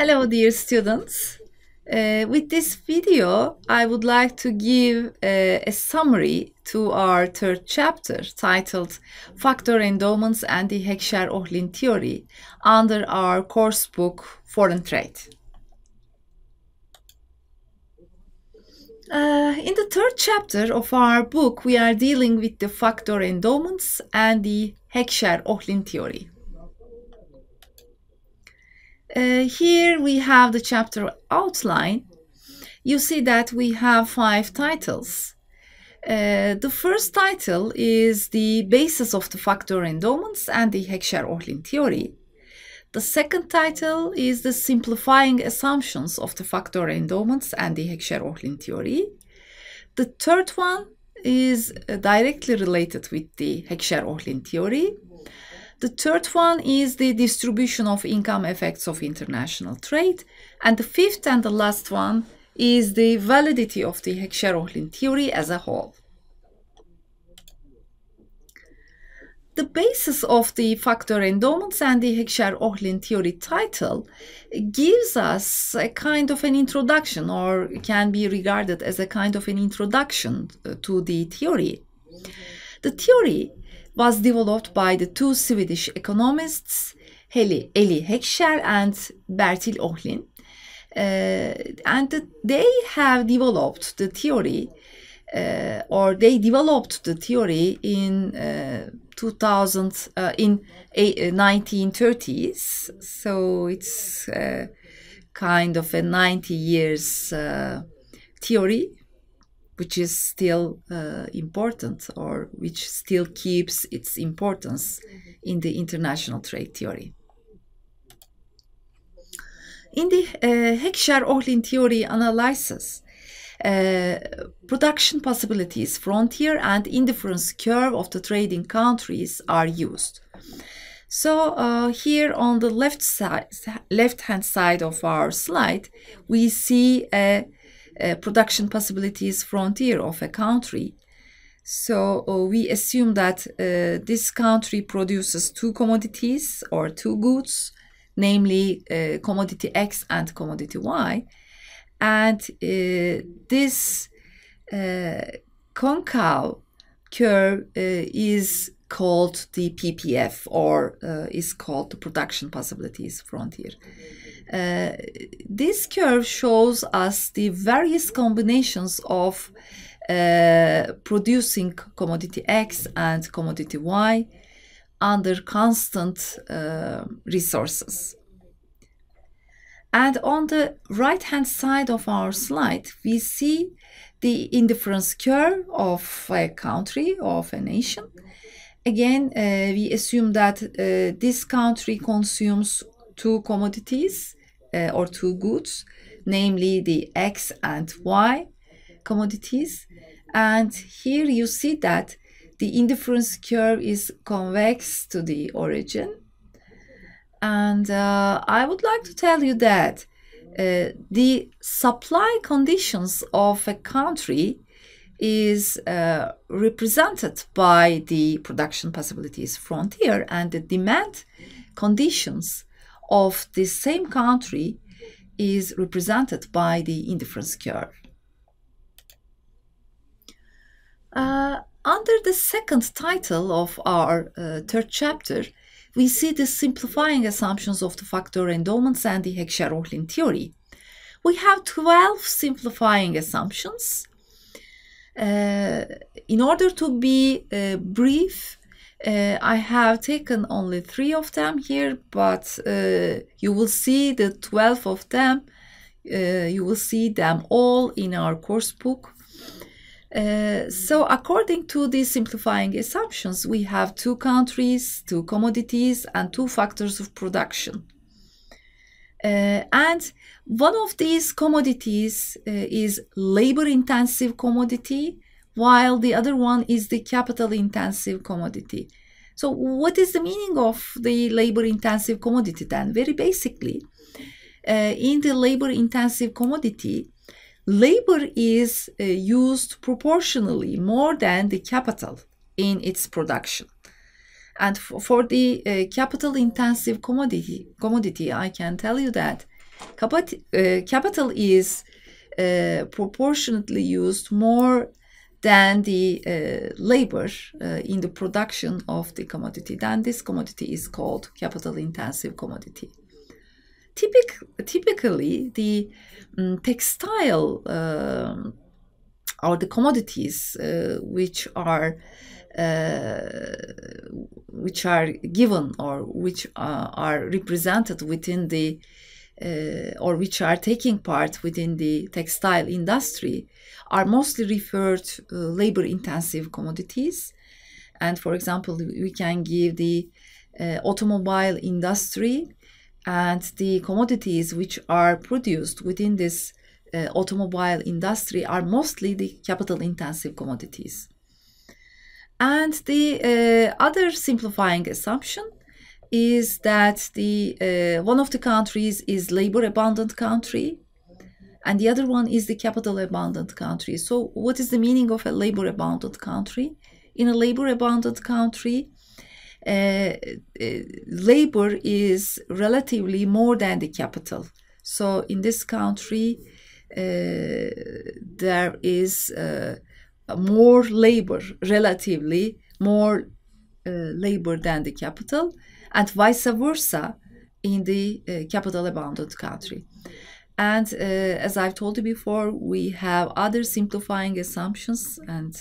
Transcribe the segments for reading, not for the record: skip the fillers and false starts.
Hello, dear students. With this video, I would like to give a summary to our third chapter titled Factor Endowments and the Heckscher-Ohlin Theory under our course book Foreign Trade. In the third chapter of our book, we are dealing with the factor endowments and the Heckscher-Ohlin theory. Here we have the chapter outline. You see that we have 5 titles. The first title is the basis of the factor endowments and the Heckscher-Ohlin theory. The second title is the simplifying assumptions of the factor endowments and the Heckscher-Ohlin theory. The third one is directly related with the Heckscher-Ohlin theory. The third one is the distribution of income effects of international trade. And the fifth and the last one is the validity of the Heckscher-Ohlin theory as a whole. The basis of the factor endowments and the Heckscher-Ohlin theory title gives us a kind of an introduction, or can be regarded as a kind of an introduction to the theory. The theory was developed by the 2 Swedish economists, Eli Heckscher and Bertil Ohlin. And they have developed the theory, they developed the theory in 1930s. So it's kind of a 90 years theory, which is still important, or which still keeps its importance in the international trade theory. In the Heckscher-Ohlin theory analysis, production possibilities, frontier, and indifference curve of the trading countries are used. So here on the left-hand side of our slide, we see a production possibilities frontier of a country. So we assume that this country produces 2 commodities or 2 goods, namely commodity X and commodity Y. And this concave curve is called the PPF, or is called the production possibilities frontier. This curve shows us the various combinations of producing commodity X and commodity Y under constant resources. And on the right-hand side of our slide, we see the indifference curve of a country, of a nation. Again, we assume that this country consumes 2 commodities or 2 goods, namely the X and Y commodities. And here you see that the indifference curve is convex to the origin. And I would like to tell you that the supply conditions of a country is represented by the production possibilities frontier, and the demand conditions of the same country is represented by the indifference curve. Under the second title of our third chapter, we see the simplifying assumptions of the factor endowments and the Heckscher-Ohlin theory. We have 12 simplifying assumptions. In order to be brief, I have taken only 3 of them here, but you will see the 12 of them. You will see them all in our course book. So according to the simplifying assumptions, we have 2 countries, 2 commodities, and 2 factors of production. And one of these commodities is labor-intensive commodity, while the other one is the capital-intensive commodity. So what is the meaning of the labor-intensive commodity then? Very basically, in the labor-intensive commodity, labor is used proportionally more than the capital in its production. And for the capital-intensive commodity, I can tell you that capital is proportionately used more than the labor in the production of the commodity, then this commodity is called capital-intensive commodity. Typically, the textile or the commodities which are given or which are represented within the or which are taking part within the textile industry are mostly referred to labor-intensive commodities. And for example, we can give the automobile industry, and the commodities which are produced within this automobile industry are mostly the capital-intensive commodities. And the other simplifying assumption is that the one of the countries is labor-abundant country, and the other one is the capital-abundant country. So what is the meaning of a labor-abundant country? In a labor-abundant country, labor is relatively more than the capital. So in this country, there is more labor, relatively more labor than the capital, and vice versa in the capital-abundant country. And as I've told you before, we have other simplifying assumptions, and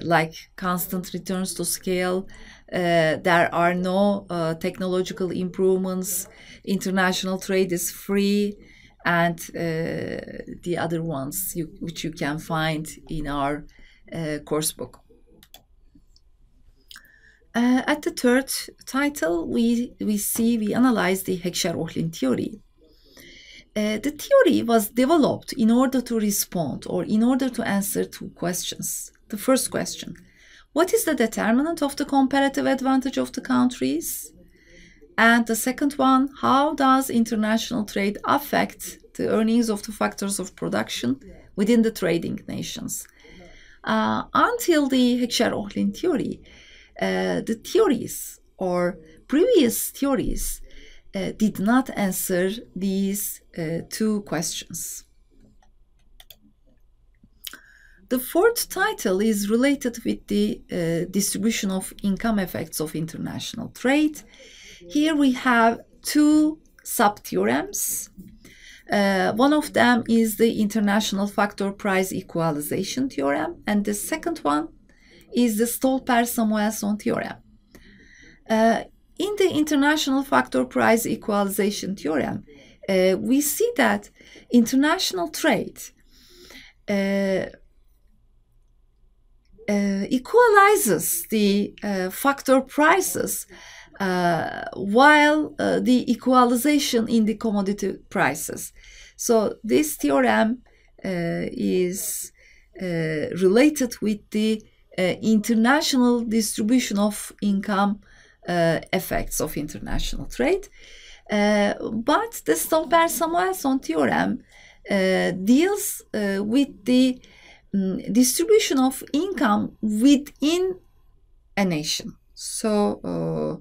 like constant returns to scale, there are no technological improvements, international trade is free, and the other ones which you can find in our course book. At the third title, we analyze the Heckscher-Ohlin theory. The theory was developed in order to respond or in order to answer two questions. The first question, what is the determinant of the comparative advantage of the countries? And the second one, how does international trade affect the earnings of the factors of production within the trading nations? Until the Heckscher-Ohlin theory, the theories or previous theories did not answer these two questions. The fourth title is related with the distribution of income effects of international trade. Here we have two sub-theorems. One of them is the international factor price equalization theorem, and the second one is the Stolper-Samuelson theorem. In the international factor price equalization theorem, we see that international trade equalizes the factor prices while the equalization in the commodity prices. So this theorem is related with the international distribution of income effects of international trade. But the Stolper-Samuelson theorem deals with the distribution of income within a nation. So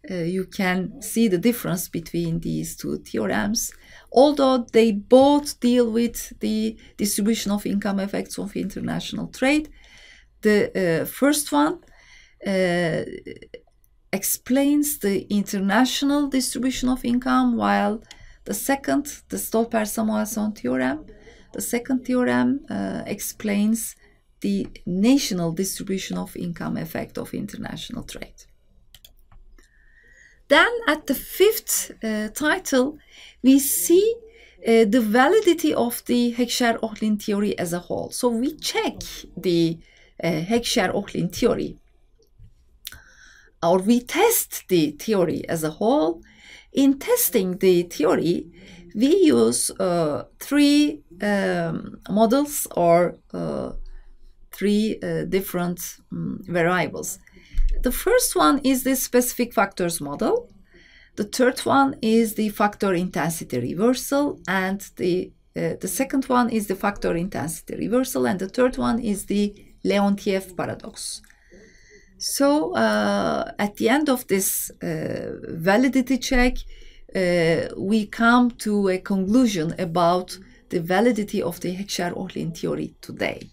you can see the difference between these two theorems. Although they both deal with the distribution of income effects of international trade, the first one explains the international distribution of income, while the second, the Stolper-Samuelson theorem, the second theorem explains the national distribution of income effect of international trade. Then at the fifth title, we see the validity of the Heckscher-Ohlin theory as a whole. So we check the Heckscher-Ohlin theory, or we test the theory as a whole. In testing the theory, we use three models or three different variables. The first one is the specific factors model. The third one is the factor intensity reversal, and the second one is the factor intensity reversal, and the third one is the Leontief paradox. So at the end of this validity check, we come to a conclusion about the validity of the Heckscher-Ohlin theory today.